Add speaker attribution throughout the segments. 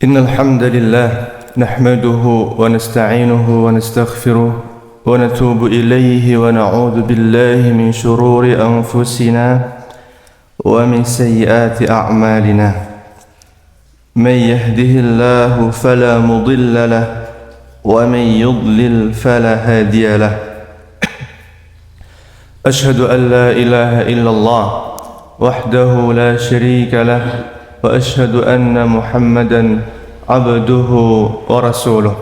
Speaker 1: إن الحمد لله نحمده ونستعينه ونستغفره ونتوب إليه ونعوذ بالله من شرور أنفسنا ومن سيئات أعمالنا من يهده الله فلا مضل له ومن يضلل فلا هادي له أشهد أن لا إله إلا الله وحده لا شريك له وأشهد أن محمدا عبده ورسوله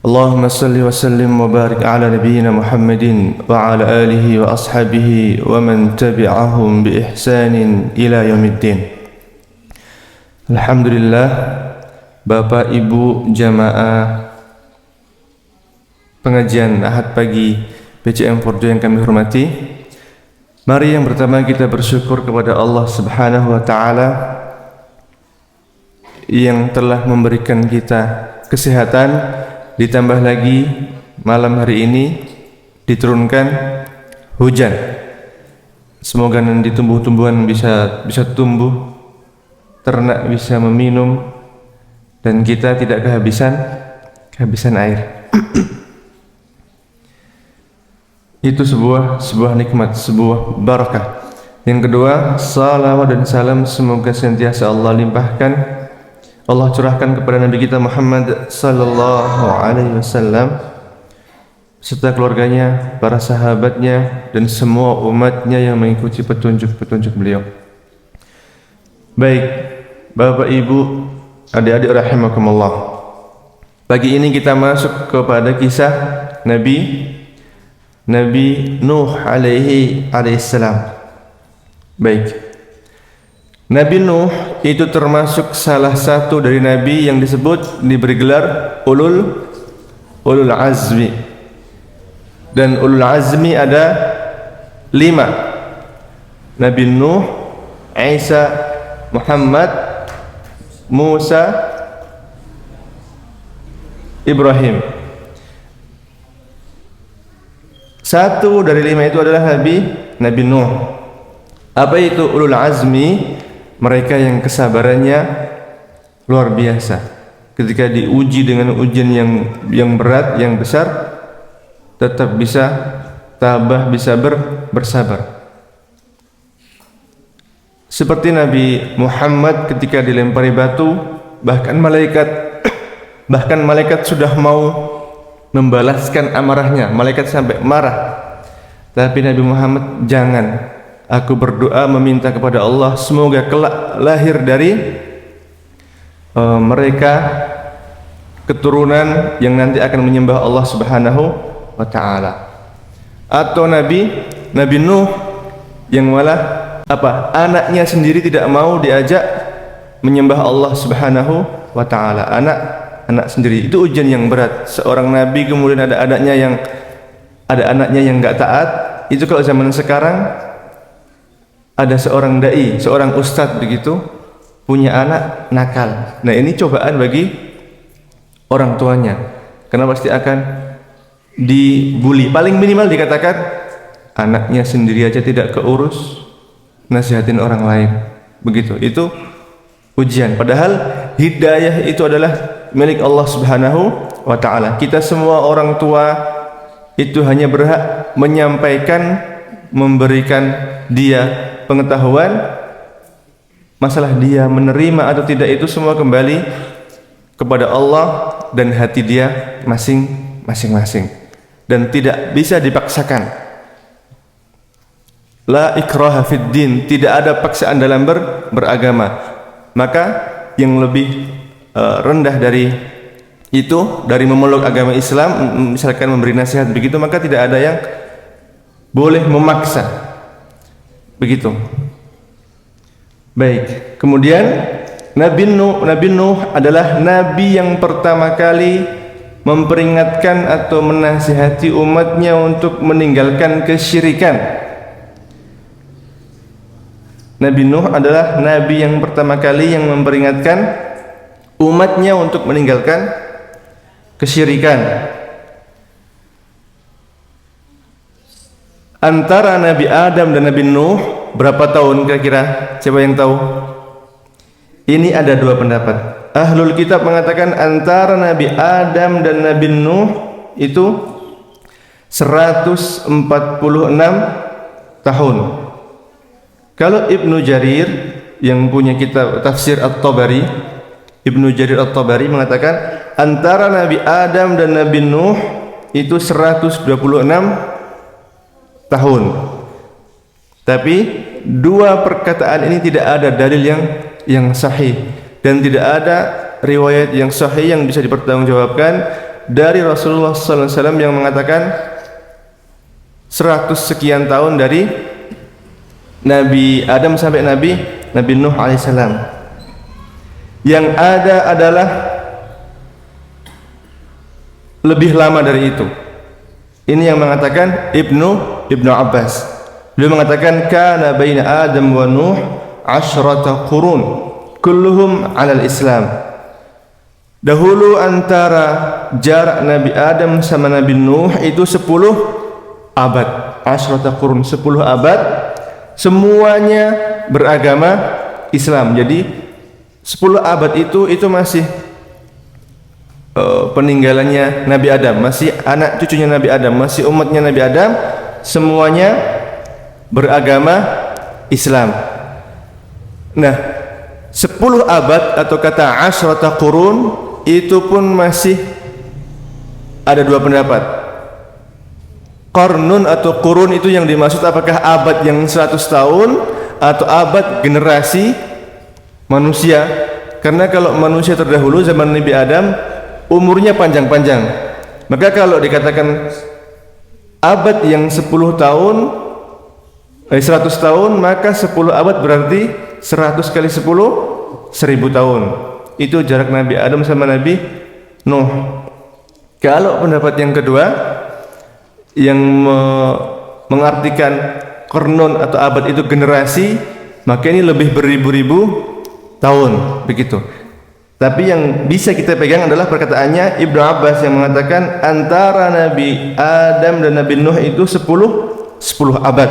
Speaker 1: اللهم صل وسلم وبارك على نبينا محمد وعلى آله وأصحابه ومن تبعهم بإحسان إلى يوم الدين. Alhamdulillah, Bapak Ibu jamaah pengajian Ahad pagi PCM Forjo yang kami hormati, mari yang pertama kita bersyukur kepada Allah Subhanahu wa taala yang telah memberikan kita kesehatan, ditambah lagi malam hari ini diturunkan hujan. Semoga nanti tumbuh-tumbuhan bisa tumbuh, ternak bisa meminum, dan kita tidak kehabisan air. Itu sebuah nikmat, sebuah barakah. Yang kedua, salawat dan salam semoga senantiasa Allah limpahkan, Allah curahkan kepada Nabi kita Muhammad sallallahu alaihi wasallam serta keluarganya, para sahabatnya, dan semua umatnya yang mengikuti petunjuk-petunjuk beliau. Baik, Bapak Ibu, adik-adik rahimakumullah. Pagi ini kita masuk kepada kisah Nabi Nuh alaihi salam. Baik, Nabi Nuh itu termasuk salah satu dari nabi yang diberi gelar ulul azmi. Dan ulul azmi ada 5. Nabi Nuh, Isa, Muhammad, Musa, Ibrahim. Satu dari 5 itu adalah Nabi Nuh. Apa itu ulul azmi? Mereka yang kesabarannya luar biasa. Ketika diuji dengan ujian yang berat, yang besar, tetap bisa tabah, bisa bersabar. Seperti Nabi Muhammad ketika dilempari batu, bahkan malaikat sudah mau membalaskan amarahnya. Malaikat sampai marah. Tapi Nabi Muhammad, jangan. Aku berdoa meminta kepada Allah semoga kelak lahir dari mereka keturunan yang nanti akan menyembah Allah Subhanahu wa taala. Atau Nabi Nuh yang malah anaknya sendiri tidak mau diajak menyembah Allah Subhanahu wa taala. Anak sendiri. Itu ujian yang berat. Seorang nabi kemudian ada anaknya yang enggak taat. Itu kalau zaman sekarang ada seorang dai, seorang ustadz begitu, punya anak nakal. Nah, ini cobaan bagi orang tuanya, karena pasti akan dibully. Paling minimal dikatakan anaknya sendiri aja tidak keurus, nasihatin orang lain. Begitu. Itu ujian. Padahal hidayah itu adalah milik Allah Subhanahu wa taala. Kita semua orang tua itu hanya berhak menyampaikan, memberikan dia pengetahuan. Masalah dia menerima atau tidak itu semua kembali kepada Allah dan hati dia masing-masing, dan tidak bisa dipaksakan. La ikraha fid din, tidak ada paksaan dalam beragama. Maka yang lebih rendah dari itu, dari memeluk agama Islam, misalkan memberi nasihat begitu, maka tidak ada yang boleh memaksa. Begitu. Baik. Kemudian Nabi Nuh adalah nabi yang pertama kali memperingatkan atau menasihati umatnya untuk meninggalkan kesyirikan. Nabi Nuh adalah nabi yang pertama kali yang memperingatkan umatnya untuk meninggalkan kesyirikan. Antara Nabi Adam dan Nabi Nuh berapa tahun kira-kira? Siapa yang tahu? Ini ada dua pendapat. Ahlul kitab mengatakan antara Nabi Adam dan Nabi Nuh itu 146 tahun. Kalau Ibnu Jarir yang punya kitab tafsir At-Tabari, Ibnu Jarir At-Tabari mengatakan antara Nabi Adam dan Nabi Nuh itu 126 tahun. Tapi dua perkataan ini tidak ada dalil yang sahih dan tidak ada riwayat yang sahih yang bisa dipertanggungjawabkan dari Rasulullah sallallahu alaihi wasallam yang mengatakan 100 sekian tahun dari Nabi Adam sampai Nabi Nuh alaihissalam. Yang ada adalah lebih lama dari itu. Ini yang mengatakan Ibnu Abbas. Beliau mengatakan kana baina Adam wa Nuh 10 qurun kulluhum 'alal Islam. Dahulu antara jarak Nabi Adam sama Nabi Nuh itu 10 abad. 10 qurun, 10 abad semuanya beragama Islam. Jadi 10 abad itu masih peninggalannya Nabi Adam, masih anak cucunya Nabi Adam, masih umatnya Nabi Adam, semuanya beragama Islam. Nah, 10 abad atau kata 10 qurun itu pun masih ada dua pendapat. Qarnun atau qurun itu yang dimaksud apakah abad yang 100 tahun atau abad generasi manusia? Karena kalau manusia terdahulu zaman Nabi Adam umurnya panjang-panjang. Maka kalau dikatakan abad yang 10 tahun 100 tahun, maka 10 abad berarti 100 kali 10 1000 tahun. Itu jarak Nabi Adam sama Nabi Nuh. Kalau pendapat yang kedua yang mengartikan qarnun atau abad itu generasi, maka ini lebih beribu-ribu tahun begitu. Tapi yang bisa kita pegang adalah perkataannya Ibnu Abbas yang mengatakan antara Nabi Adam dan Nabi Nuh itu 10 abad.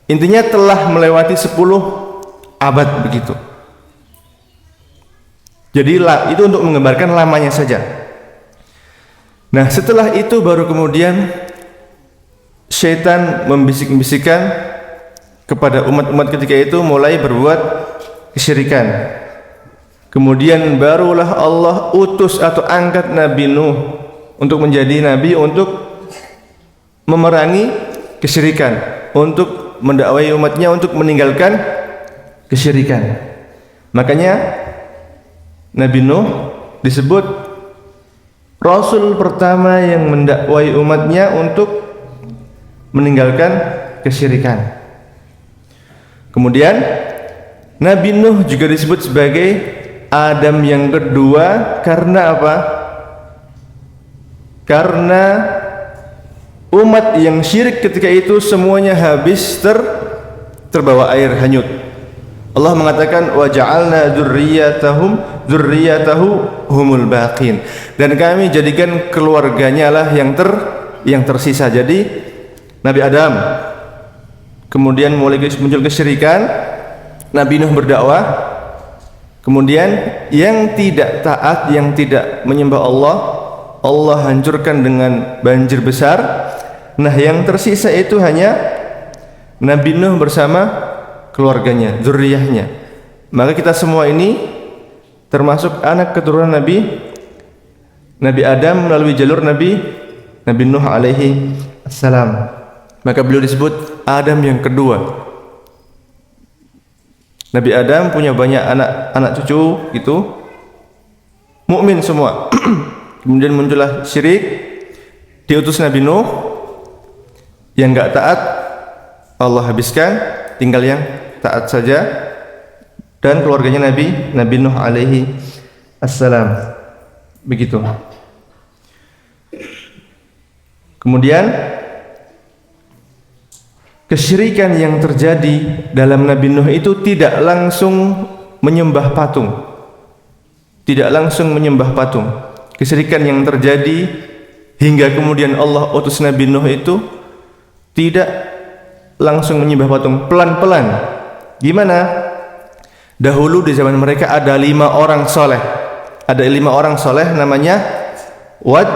Speaker 1: Intinya telah melewati 10 abad begitu. Jadi itu untuk menggambarkan lamanya saja. Nah, setelah itu baru kemudian syaitan membisik-bisikkan kepada umat-umat ketika itu mulai berbuat kesyirikan. Kemudian barulah Allah utus atau angkat Nabi Nuh untuk menjadi nabi untuk memerangi kesyirikan, untuk mendakwai umatnya untuk meninggalkan kesyirikan. Makanya Nabi Nuh disebut Rasul pertama yang mendakwai umatnya untuk meninggalkan kesyirikan. Kemudian Nabi Nuh juga disebut sebagai Adam yang kedua karena apa? Karena umat yang syirik ketika itu semuanya habis terbawa air hanyut. Allah mengatakan wa ja'alna dzurriyyatahu humul baqin, dan kami jadikan keluarganya lah yang tersisa. Jadi Nabi Adam kemudian mulai muncul kesyirikan, Nabi Nuh berdakwah, kemudian yang tidak taat, yang tidak menyembah Allah hancurkan dengan banjir besar. Nah, yang tersisa itu hanya Nabi Nuh bersama keluarganya, zuriyahnya. Maka kita semua ini termasuk anak keturunan Nabi Adam melalui jalur Nabi Nuh alaihi assalam. Maka beliau disebut Adam yang kedua. Nabi Adam punya banyak anak cucu itu mukmin semua. Kemudian muncullah syirik, diutus Nabi Nuh yang enggak taat, Allah habiskan, tinggal yang taat saja, dan keluarganya Nabi Nuh alaihi assalam. Begitu. Kemudian kesyirikan yang terjadi dalam Nabi Nuh itu tidak langsung menyembah patung. Tidak langsung menyembah patung. Kesyirikan yang terjadi hingga kemudian Allah utus Nabi Nuh itu tidak langsung menyembah patung, pelan-pelan. Gimana? Dahulu di zaman mereka ada 5 orang soleh. Ada 5 orang soleh namanya Wad.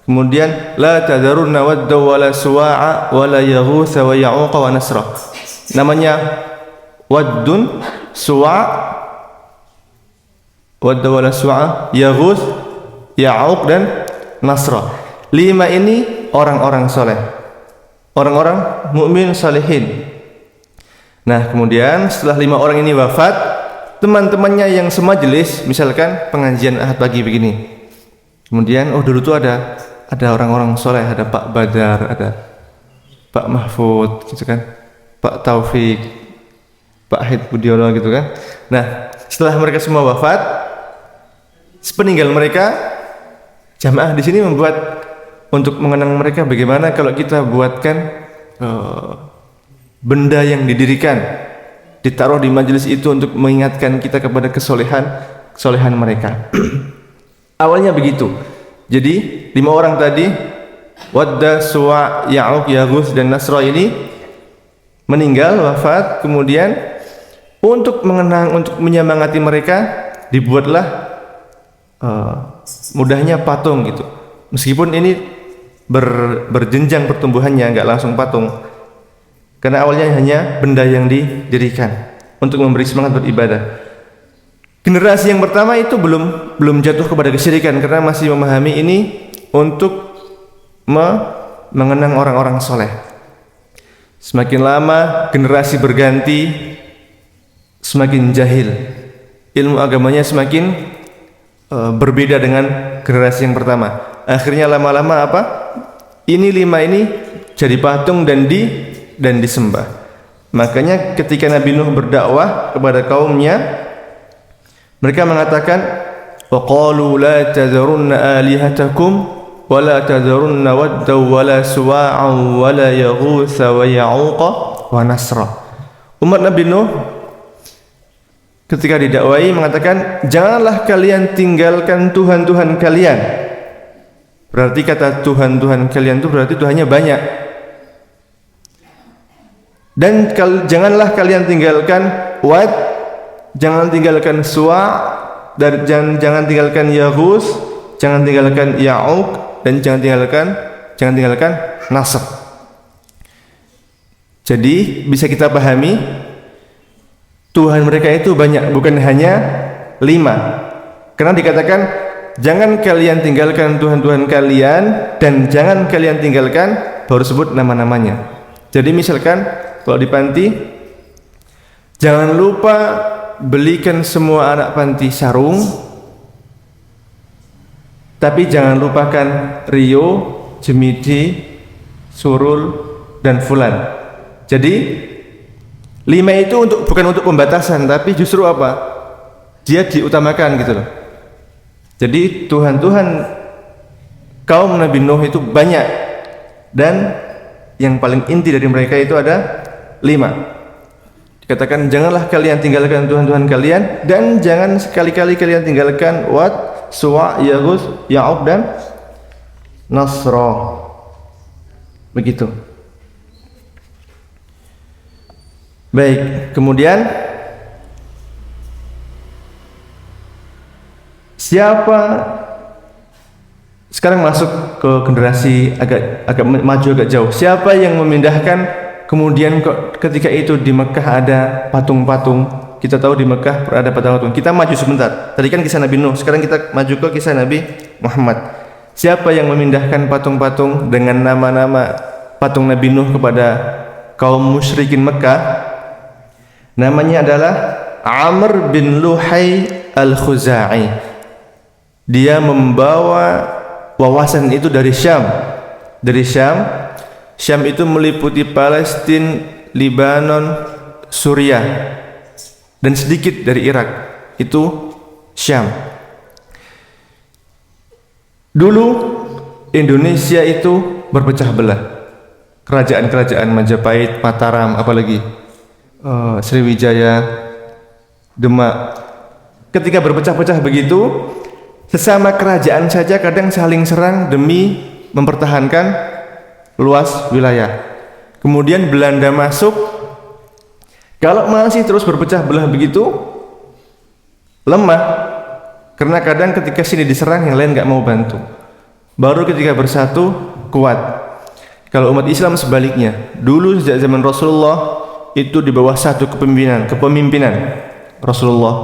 Speaker 1: Kemudian la tadharunna wadda wala suwa'a wala yaghutsa wa ya'uqa wa nasra. Namanya Waddun, Suwa', wadda wala suwa'a, yaghuts, ya'uq dan nasra. 5 ini orang-orang soleh, orang-orang mukmin salihin. Nah, kemudian setelah 5 orang ini wafat, teman-temannya yang semajelis, misalkan pengajian Ahad pagi begini, kemudian dulu tuh ada orang-orang soleh, ada Pak Badar, ada Pak Mahfud gitu kan, Pak Taufik, Pak Hid Budiono gitu kan. Nah, setelah mereka semua wafat, sepeninggal mereka, jamaah di sini membuat untuk mengenang mereka. Bagaimana kalau kita buatkan benda yang didirikan, ditaruh di majelis itu untuk mengingatkan kita kepada kesolehan mereka. Awalnya begitu. Jadi 5 orang tadi, Wadda, Suwa', Ya'uq, Yaghuts dan Nasra ini meninggal, wafat. Kemudian untuk mengenang, untuk menyemangati mereka, dibuatlah mudahnya patung gitu. Meskipun ini berjenjang pertumbuhannya, nggak langsung patung, karena awalnya hanya benda yang didirikan untuk memberi semangat beribadah. Generasi yang pertama itu belum jatuh kepada kesyirikan, karena masih memahami ini untuk mengenang orang-orang soleh. Semakin lama generasi berganti, semakin jahil, ilmu agamanya semakin berbeda dengan generasi yang pertama. Akhirnya lama-lama apa? Ini 5 ini jadi patung dan disembah. Makanya ketika Nabi Nuh berdakwah kepada kaumnya, mereka mengatakan, wa qalu la tadharunna alihatakum wa la tadharunna wadda wa la suwa'a wa la yaghutsa wa ya'uqa wa nasra. Umat Nabi Nuh ketika didakwai mengatakan, janganlah kalian tinggalkan Tuhan-Tuhan kalian. Berarti kata Tuhan-Tuhan kalian itu berarti Tuhannya banyak. Dan janganlah kalian tinggalkan Wad, jangan tinggalkan Suwa', dan jangan tinggalkan Yaghuts, jangan tinggalkan Ya'uq, dan jangan tinggalkan Nasr. Jadi bisa kita pahami, Tuhan mereka itu banyak, bukan hanya 5. Karena dikatakan, jangan kalian tinggalkan Tuhan-Tuhan kalian, dan jangan kalian tinggalkan, baru sebut nama-namanya. Jadi misalkan kalau di panti, jangan lupa belikan semua anak panti sarung, tapi jangan lupakan Rio, Jemidi, Surul, dan Fulan. Jadi 5 itu bukan untuk pembatasan, tapi justru apa? Dia diutamakan gitu loh. Jadi Tuhan-Tuhan kaum Nabi Nuh itu banyak, dan yang paling inti dari mereka itu ada 5. Dikatakan janganlah kalian tinggalkan Tuhan-Tuhan kalian, dan jangan sekali-kali kalian tinggalkan Wad, Suwa', Yaghuts, Ya'uq dan Nasra. Begitu. Baik, kemudian siapa sekarang masuk ke generasi agak maju, agak jauh. Siapa yang memindahkan kemudian ketika itu di Mekah ada patung-patung? Kita tahu di Mekah ada patung-patung. Kita maju sebentar. Tadi kan kisah Nabi Nuh, sekarang kita maju ke kisah Nabi Muhammad. Siapa yang memindahkan patung-patung dengan nama-nama patung Nabi Nuh kepada kaum musyrikin Mekah? Namanya adalah Amr bin Luhai al-Khuzai. Dia membawa wawasan itu dari Syam. Dari Syam itu meliputi Palestina, Lebanon, Suriah, dan sedikit dari Irak. Itu Syam. Dulu Indonesia itu berpecah belah. Kerajaan-kerajaan Majapahit, Mataram, apalagi Sriwijaya, Demak. Ketika berpecah-pecah begitu, sesama kerajaan saja kadang saling serang demi mempertahankan luas wilayah. Kemudian Belanda masuk, Kalau masih terus berpecah belah begitu, lemah. Karena kadang ketika sini diserang, yang lain nggak mau bantu. Baru ketika bersatu, kuat. Kalau umat Islam sebaliknya, dulu sejak zaman Rasulullah itu di bawah satu kepemimpinan Rasulullah,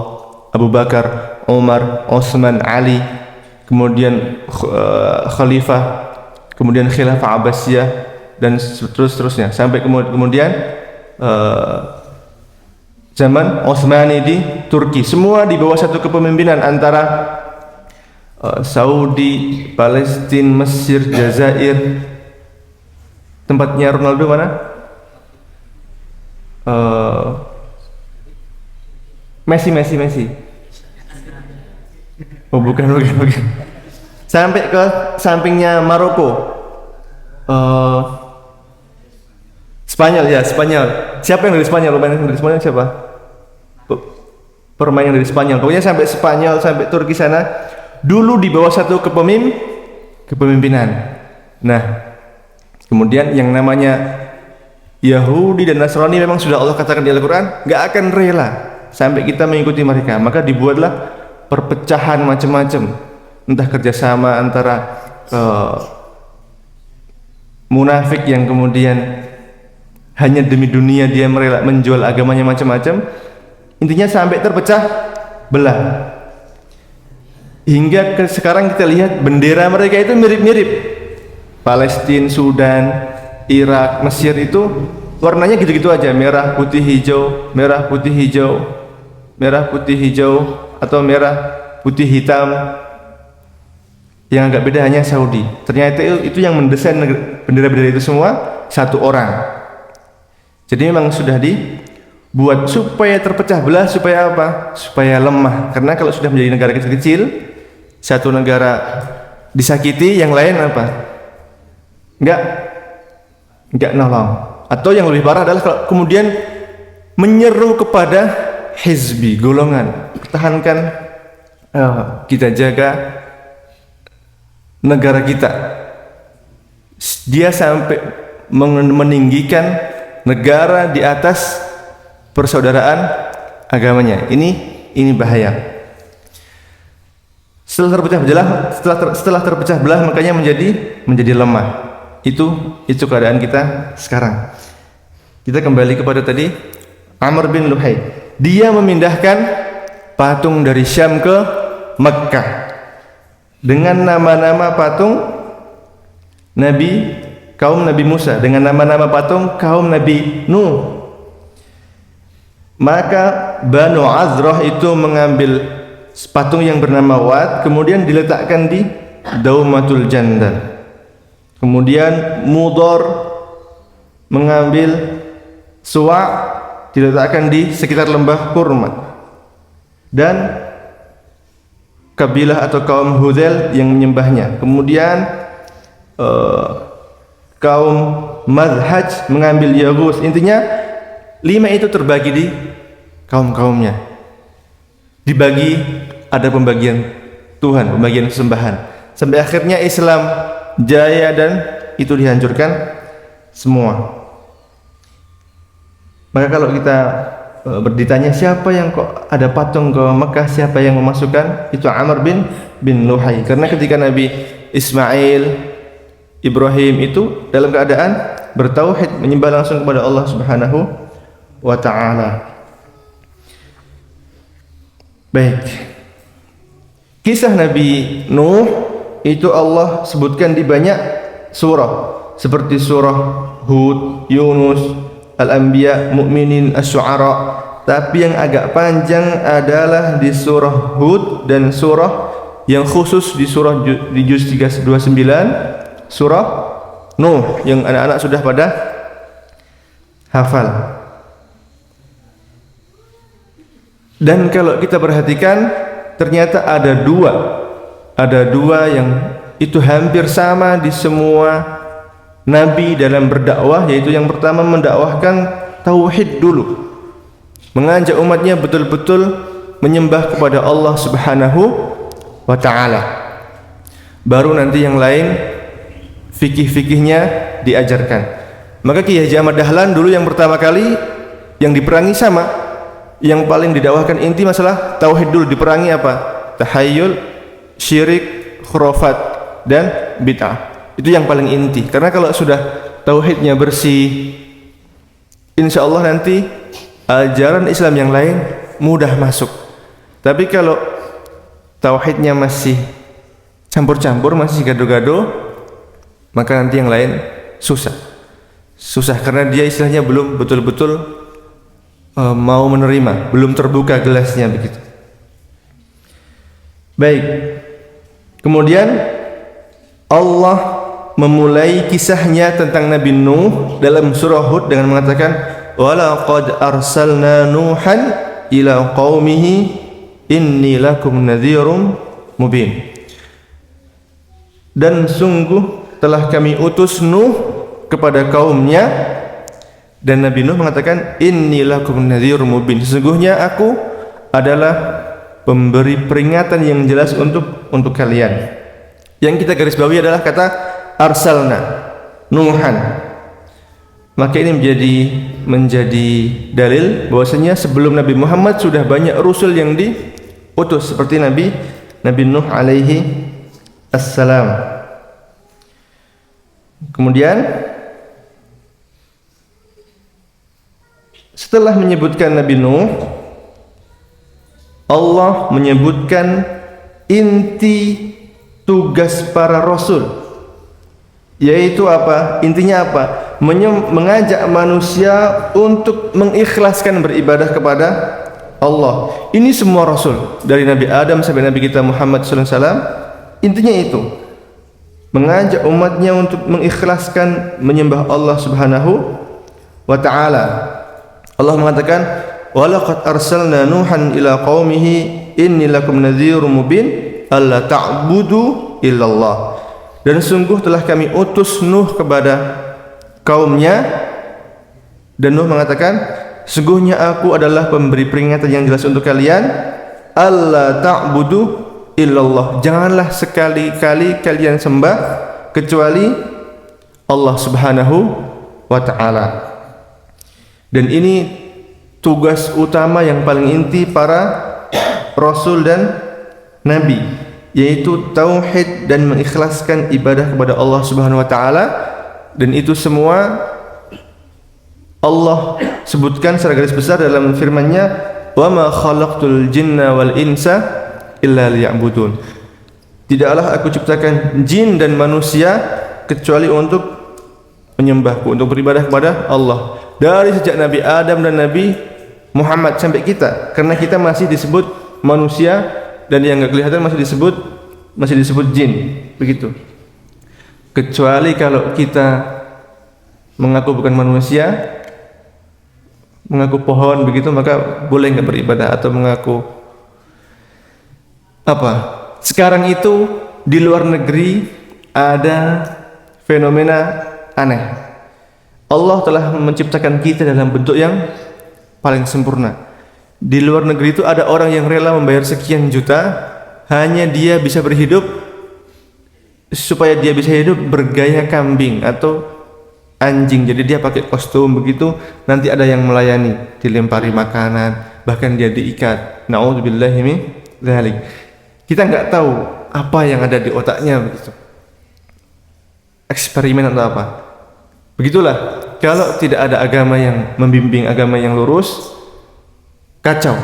Speaker 1: Abu Bakar, Umar, Utsman, Ali, kemudian Khalifah, kemudian Khilafah Abbasiyah, dan seterusnya sampai kemudian zaman Utsmani di Turki, semua di bawah satu kepemimpinan antara Saudi, Palestina, Mesir, Jazair. Tempatnya Ronaldo mana? Messi. Oh bukan. Sampai ke sampingnya Maroko. Spanyol. Siapa yang dari Spanyol? Pemain yang dari Spanyol siapa? Pemain yang dari Spanyol. Pokoknya sampai Spanyol, sampai Turki sana, dulu di bawah satu kepemimpinan. Nah, kemudian yang namanya Yahudi dan Nasrani memang sudah Allah katakan di Al-Quran, nggak akan rela sampai kita mengikuti mereka. Maka dibuatlah perpecahan macam-macam, entah kerjasama antara munafik yang kemudian hanya demi dunia dia merela menjual agamanya macam-macam, intinya sampai terpecah belah. Hingga sekarang kita lihat bendera mereka itu mirip-mirip. Palestina, Sudan, Irak, Mesir itu warnanya gitu-gitu aja, merah putih hijau, merah putih hijau, merah putih hijau, atau merah putih hitam. Yang agak beda hanya Saudi. Ternyata itu yang mendesain bendera-bendera itu semua satu orang. Jadi memang sudah dibuat supaya terpecah belah, supaya apa? Supaya lemah. Karena kalau sudah menjadi negara kecil-kecil, satu negara disakiti, yang lain apa? Enggak nolong. Atau yang lebih parah adalah kalau kemudian menyeru kepada hizbi, golongan, pertahankan, kita jaga negara kita. Dia sampai meninggikan negara di atas persaudaraan agamanya. Ini bahaya. Setelah terpecah belah, makanya menjadi lemah. Itu keadaan kita sekarang. Kita kembali kepada tadi Amr bin Luhai. Dia memindahkan patung dari Syam ke Mekkah dengan nama-nama patung kaum Nabi Musa, dengan nama-nama patung kaum Nabi Nuh. Maka Banu Azrah itu mengambil patung yang bernama Wat, kemudian diletakkan di Daumatul Jandal. Kemudian Mudor mengambil Suwa, diletakkan di sekitar lembah Kurma. Dan kabilah atau kaum Hudzail yang menyembahnya. Kemudian kaum Madhaj mengambil Yaghus. Intinya 5 itu terbagi di kaum-kaumnya. Dibagi, ada pembagian Tuhan, pembagian sesembahan. Sampai akhirnya Islam jaya dan itu dihancurkan semua. Maka kalau kita ditanya siapa yang kok ada patung ke Mekah, siapa yang memasukkan, itu Amr bin Luhai. Karena ketika Nabi Ismail, Ibrahim itu dalam keadaan bertauhid, menyembah langsung kepada Allah Subhanahu wa ta'ala. Baik, kisah Nabi Nuh itu Allah sebutkan di banyak surah, seperti surah Hud, Yunus, Al-Anbiya, Mu'minin, Asy-Syu'ara. Tapi yang agak panjang adalah di surah Hud dan surah yang khusus di juz 329, surah Nuh, yang anak-anak sudah pada hafal. Dan kalau kita perhatikan, ternyata ada dua yang itu hampir sama di semua nabi dalam berdakwah, yaitu yang pertama mendakwahkan tauhid dulu, mengajak umatnya betul-betul menyembah kepada Allah Subhanahu wa ta'ala. Baru nanti yang lain fikih-fikihnya diajarkan. Maka Kiai Haji Ahmad Dahlan dulu yang pertama kali yang diperangi sama, yang paling didakwahkan inti masalah tauhid dulu. Diperangi apa? Tahayyul, syirik, khurafat dan bid'ah. Itu yang paling inti. Karena kalau sudah tauhidnya bersih, insya Allah nanti ajaran Islam yang lain mudah masuk. Tapi kalau tauhidnya masih campur-campur, masih gado-gado, maka nanti yang lain susah karena dia istilahnya belum betul-betul mau menerima, belum terbuka gelasnya begitu. Baik, kemudian Allah memulai kisahnya tentang Nabi Nuh dalam surah Hud dengan mengatakan walaqad arsalna nuhan ila qaumihi inni lakum nadhirum mubin. Dan sungguh telah kami utus Nuh kepada kaumnya, dan Nabi Nuh mengatakan inni lakum nadhirum mubin, sesungguhnya aku adalah pemberi peringatan yang jelas untuk kalian. Yang kita garis bawahi adalah kata arsalna nuhan. Maka ini menjadi dalil bahwasanya sebelum Nabi Muhammad sudah banyak rasul yang diutus seperti Nabi Nuh alaihi assalam. Kemudian setelah menyebutkan Nabi Nuh, Allah menyebutkan inti tugas para rasul, yaitu apa? Intinya apa? Mengajak manusia untuk mengikhlaskan beribadah kepada Allah. Ini semua rasul dari Nabi Adam sampai Nabi kita Muhammad sallallahu alaihi wasallam, intinya itu mengajak umatnya untuk mengikhlaskan menyembah Allah Subhanahu wa taala. Allah mengatakan walaqad arsalna nuhan ila qaumihi inni lakum nadhirum mubin alla ta'budu illallah. Dan sungguh telah kami utus Nuh kepada kaumnya, dan Nuh mengatakan sesungguhnya aku adalah pemberi peringatan yang jelas untuk kalian, alla ta'budu illallah, janganlah sekali-kali kalian sembah kecuali Allah Subhanahu wa taala. Dan ini tugas utama yang paling inti para rasul dan nabi, yaitu tauhid dan mengikhlaskan ibadah kepada Allah Subhanahu wa taala. Dan itu semua Allah sebutkan secara garis besar dalam firman-Nya, "Wa ma khalaqtul jinna wal insa illa liya'budun." Tidaklah aku ciptakan jin dan manusia kecuali untuk menyembahku, untuk beribadah kepada Allah. Dari sejak Nabi Adam dan Nabi Muhammad sampai kita, karena kita masih disebut manusia dan yang enggak kelihatan masih disebut jin, begitu. Kecuali kalau kita mengaku bukan manusia, mengaku pohon begitu, maka boleh enggak beribadah, atau mengaku apa? Sekarang itu di luar negeri ada fenomena aneh. Allah telah menciptakan kita dalam bentuk yang paling sempurna. Di luar negeri itu ada orang yang rela membayar sekian juta hanya dia bisa berhidup, supaya dia bisa hidup bergaya kambing atau anjing. Jadi dia pakai kostum begitu, nanti ada yang melayani, dilempari makanan, bahkan dia diikat. Na'udzubillahi min dzalik. Kita nggak tahu apa yang ada di otaknya begitu. Eksperimen atau apa. Begitulah, kalau tidak ada agama yang membimbing, agama yang lurus, kacau.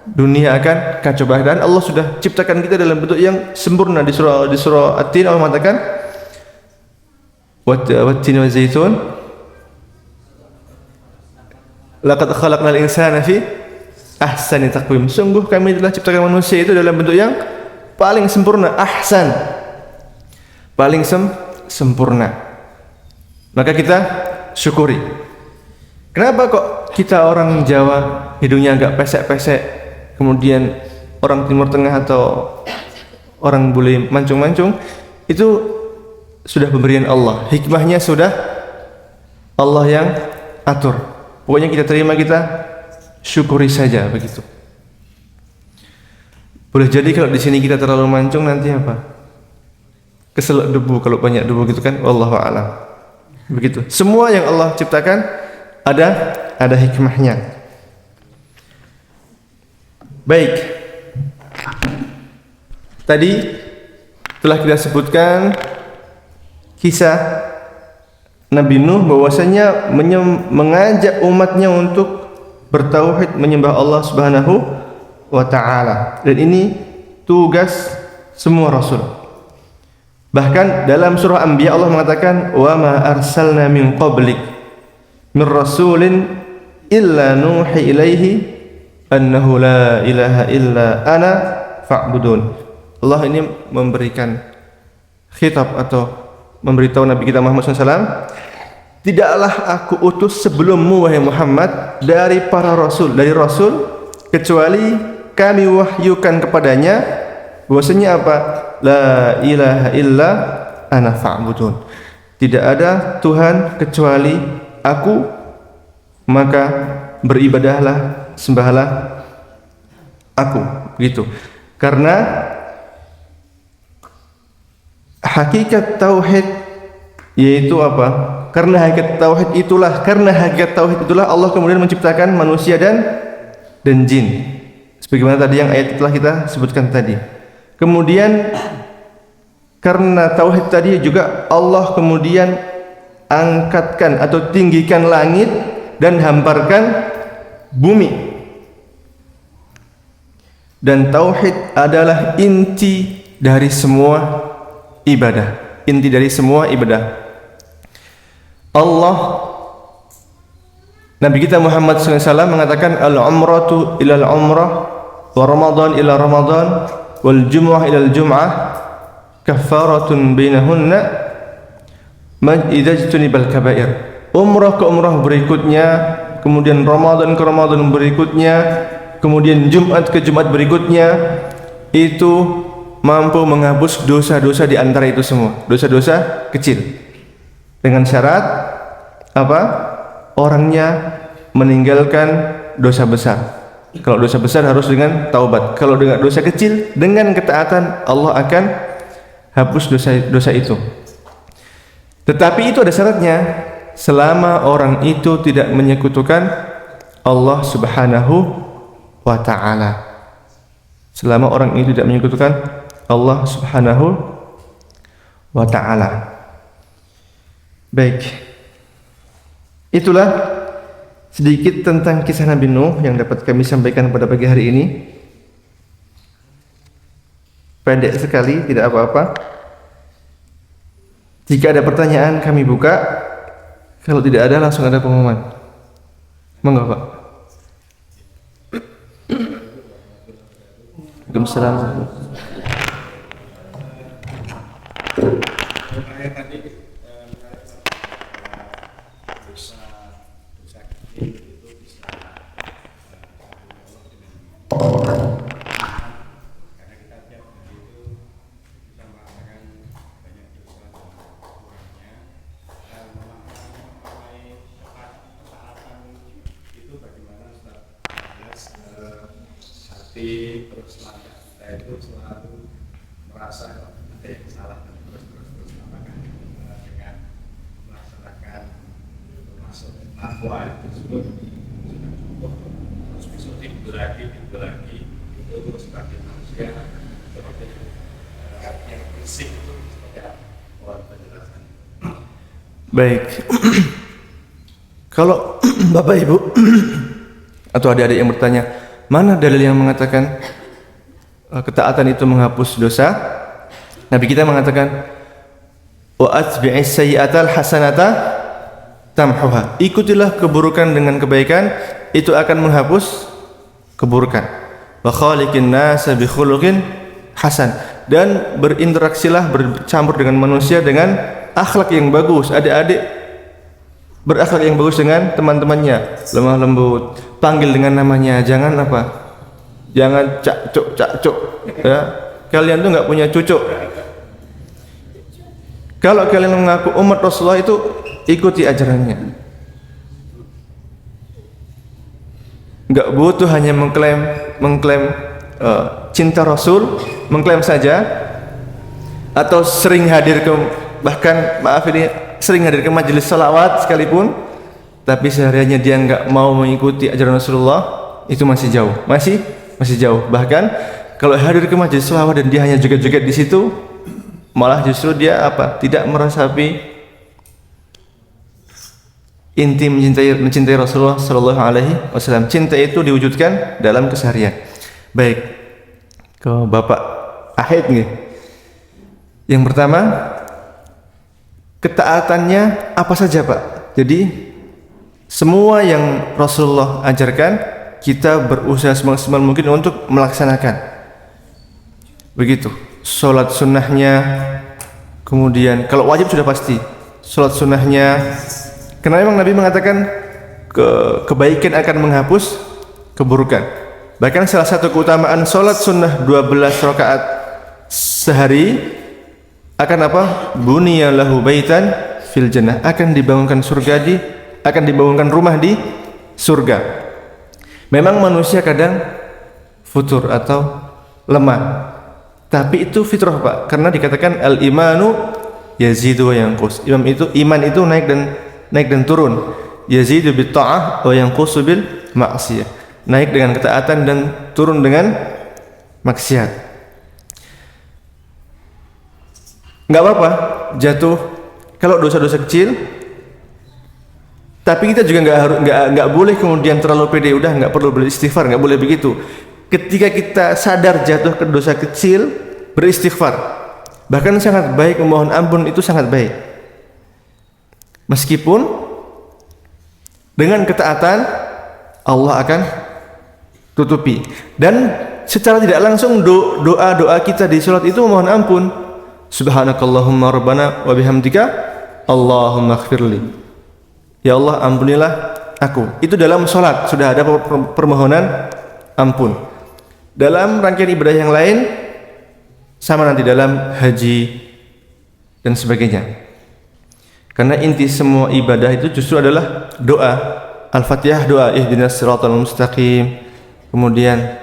Speaker 1: Dunia akan kacau. Bahkan Allah sudah ciptakan kita dalam bentuk yang sempurna. Di surah At-Tin Allah mengatakan wat-tin wa zaitun laqad khalaqnal insana fi ahsani taqwim. Sungguh kami telah ciptakan manusia itu dalam bentuk yang paling sempurna, ahsan, paling sempurna. Maka kita syukuri. Kenapa kok kita orang Jawa hidungnya agak pesek-pesek, kemudian orang Timur Tengah atau orang bule mancung-mancung? Itu sudah pemberian Allah, hikmahnya sudah Allah yang atur. Pokoknya kita terima, kita syukuri saja begitu. Boleh jadi kalau di sini kita terlalu mancung, nanti apa? Keselak debu, kalau banyak debu gitu kan, wallahu a'lam. Begitu. Semua yang Allah ciptakan ada hikmahnya. Baik, tadi telah kita sebutkan kisah Nabi Nuh bahwasanya mengajak umatnya untuk bertauhid, menyembah Allah Subhanahu wa taala. Dan ini tugas semua rasul. Bahkan dalam surah Anbiya Allah mengatakan, "Wa ma arsalna min qablik min rasulin illa nuhi ilaihi annahu la ilaha illa ana fa'budun." Allah ini memberikan khitab atau memberitahu Nabi kita Muhammad SAW, tidaklah aku utus sebelummu wahai Muhammad dari para rasul, dari rasul, kecuali kami wahyukan kepadanya bahwasanya apa? La ilaha illa ana fa'budun. Tidak ada Tuhan kecuali aku, maka beribadahlah, sembahlah aku, gitu. Karena hakikat tauhid yaitu apa? Karena hakikat tauhid itulah Allah kemudian menciptakan manusia dan jin. Sebagaimana tadi yang ayat telah kita sebutkan tadi. Kemudian karena tauhid tadi juga Allah kemudian angkatkan atau tinggikan langit dan hamparkan bumi. Dan tauhid adalah inti dari semua ibadah. Inti dari semua ibadah. Allah, Nabi kita Muhammad SAW mengatakan, al-umratu ilal umrah wa ramadan ila ramadan wal jum'ah ilal jum'ah kaffaratun bainahunna idza junibal kaba'ir. Umrah ke umrah berikutnya, kemudian Ramadan ke Ramadan berikutnya, kemudian Jumat ke Jumat berikutnya, itu mampu menghapus dosa-dosa di antara itu semua, dosa-dosa kecil. Dengan syarat apa? Orangnya meninggalkan dosa besar. Kalau dosa besar harus dengan taubat. Kalau dengan dosa kecil, dengan ketaatan Allah akan hapus dosa itu. Tetapi itu ada syaratnya. Selama orang itu tidak menyekutukan Allah Subhanahu wa ta'ala. Selama orang itu tidak menyekutukan Allah Subhanahu wa ta'ala. Baik, itulah sedikit tentang kisah Nabi Nuh yang dapat kami sampaikan pada pagi hari ini. Pendek sekali, tidak apa-apa. Jika ada pertanyaan kami buka. Kalau tidak ada, langsung ada pengumuman. Monggo, Pak. Waalaikumsalam.
Speaker 2: Terus langkah kita itu selalu merasa ada yang salah dan terus apakah dengan melaksanakan termasuk takwa tersebut sudah cukup, terus besok tidur lagi itu sebagai manusia seperti yang bersih itu seperti apa penjelasan.
Speaker 1: Baik. Kalau Bapak Ibu atau adik-adik yang bertanya, mana dalil yang mengatakan ketaatan itu menghapus dosa? Nabi kita mengatakan, wa atbi'is sayyi'atal hasanata tamhuha. Ikutilah keburukan dengan kebaikan, itu akan menghapus keburukan. Wa khaliqin nasa bi khuluqin hasan. Dan berinteraksilah, bercampur dengan manusia dengan akhlak yang bagus. Adik-adik berakhlak yang bagus dengan teman-temannya, lemah lembut, panggil dengan namanya, jangan apa? Jangan cak-cuk ya. Kalian tuh nggak punya cucuk. Kalau kalian mengaku umat Rasulullah itu ikuti ajarannya. Nggak butuh hanya mengklaim cinta Rasul, mengklaim saja, atau sering hadir ke, bahkan maaf ini, sering hadir ke majelis salawat sekalipun, tapi sehariannya dia nggak mau mengikuti ajaran Rasulullah, itu masih jauh, masih masih jauh. Bahkan kalau hadir ke majelis selawat dan dia hanya joget-joget di situ, malah justru dia apa? Tidak merasapi inti mencintai Rasulullah Sallallahu Alaihi Wasallam. Cinta itu diwujudkan dalam keseharian. Baik, ke Bapak Ahid nih. Yang pertama, ketaatannya apa saja Pak? Jadi semua yang Rasulullah ajarkan kita berusaha semaksimal mungkin untuk melaksanakan. Begitu. Sholat sunnahnya, kemudian kalau wajib sudah pasti sholat sunnahnya, karena memang Nabi mengatakan kebaikan akan menghapus keburukan. Bahkan salah satu keutamaan sholat sunnah 12 rakaat sehari akan apa? Buniya lahu baitan fil jannah, akan dibangunkan rumah di surga. Memang manusia kadang futur atau lemah, tapi itu fitrah Pak, karena dikatakan al imanu yazidu wa yanqus. Iman itu naik dan turun. Yazidu bit ta'ah wa yanqusu bil ma'siyah. Naik dengan ketaatan dan turun dengan maksiat. Enggak apa-apa jatuh kalau dosa-dosa kecil, tapi kita juga enggak boleh kemudian terlalu pede, udah enggak perlu beristighfar, enggak boleh begitu. Ketika kita sadar jatuh ke dosa kecil, beristighfar. Bahkan sangat baik memohon ampun, itu sangat baik. Meskipun dengan ketaatan Allah akan tutupi. Dan secara tidak langsung doa-doa kita di salat itu memohon ampun. Subhanakallahumma rabbana wa bihamdika Allahumma ighfirli. Ya Allah, ampunilah aku. Itu dalam salat sudah ada permohonan ampun. Dalam rangkaian ibadah yang lain sama nanti dalam haji dan sebagainya. Karena inti semua ibadah itu justru adalah doa. Al-Fatihah doa ihdinas siratal mustaqim. Kemudian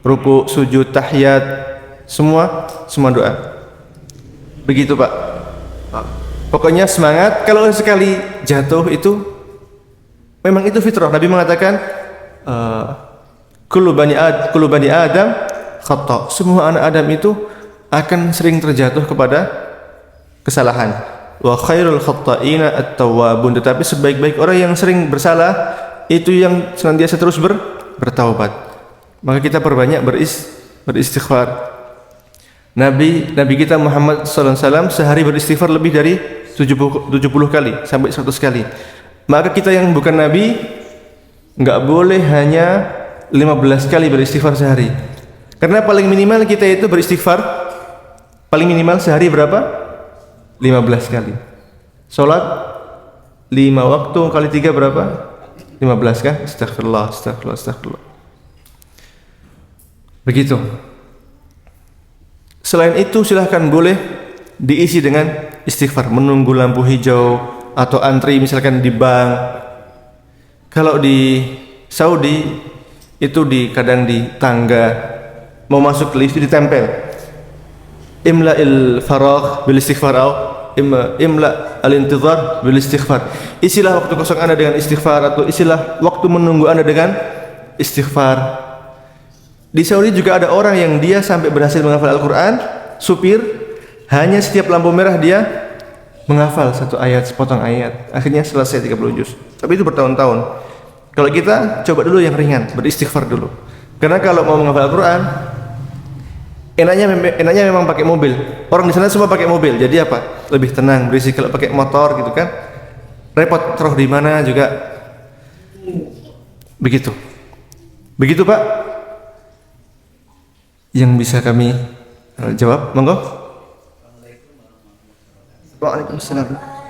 Speaker 1: ruku, sujud, tahiyat, semua doa. Begitu Pak. Pokoknya semangat. Kalau sekali jatuh itu memang itu fitrah. Nabi mengatakan kullu bani Adam khata'. Semua anak Adam itu akan sering terjatuh kepada kesalahan. Wa khairul khatta'ina at-tawwabun. Tetapi sebaik-baik orang yang sering bersalah itu yang senantiasa terus bertaubat. Maka kita perbanyak beristighfar. Nabi kita Muhammad sallallahu alaihi wasallam sehari beristighfar lebih dari 70 kali sampai 100 kali. Maka kita yang bukan nabi enggak boleh hanya 15 kali beristighfar sehari. Karena paling minimal kita itu beristighfar paling minimal sehari berapa? 15 kali. Salat 5 waktu kali 3 berapa? 15 kan? Astagfirullah. Begitu. Selain itu silahkan boleh diisi dengan istighfar, menunggu lampu hijau atau antri misalkan di bank. Kalau di Saudi itu kadang di tangga mau masuk lift ditempel imla'il faragh bil istighfar atau imla' al-intizar bil istighfar. Isilah waktu kosong Anda dengan istighfar, atau isilah waktu menunggu Anda dengan istighfar. Di Saudi juga ada orang yang dia sampai berhasil menghafal Al-Quran, supir, hanya setiap lampu merah dia menghafal satu ayat, sepotong ayat, akhirnya selesai 30 juz. Tapi itu bertahun-tahun. Kalau kita coba dulu yang ringan, beristighfar dulu. Karena kalau mau menghafal Al-Quran, enaknya memang pakai mobil. Orang di sana semua pakai mobil, jadi apa? Lebih tenang, berisik. Kalau pakai motor gitu kan, repot, taruh di mana juga. Begitu Pak. Yang bisa kami jawab, monggo. Waalaikumsalam.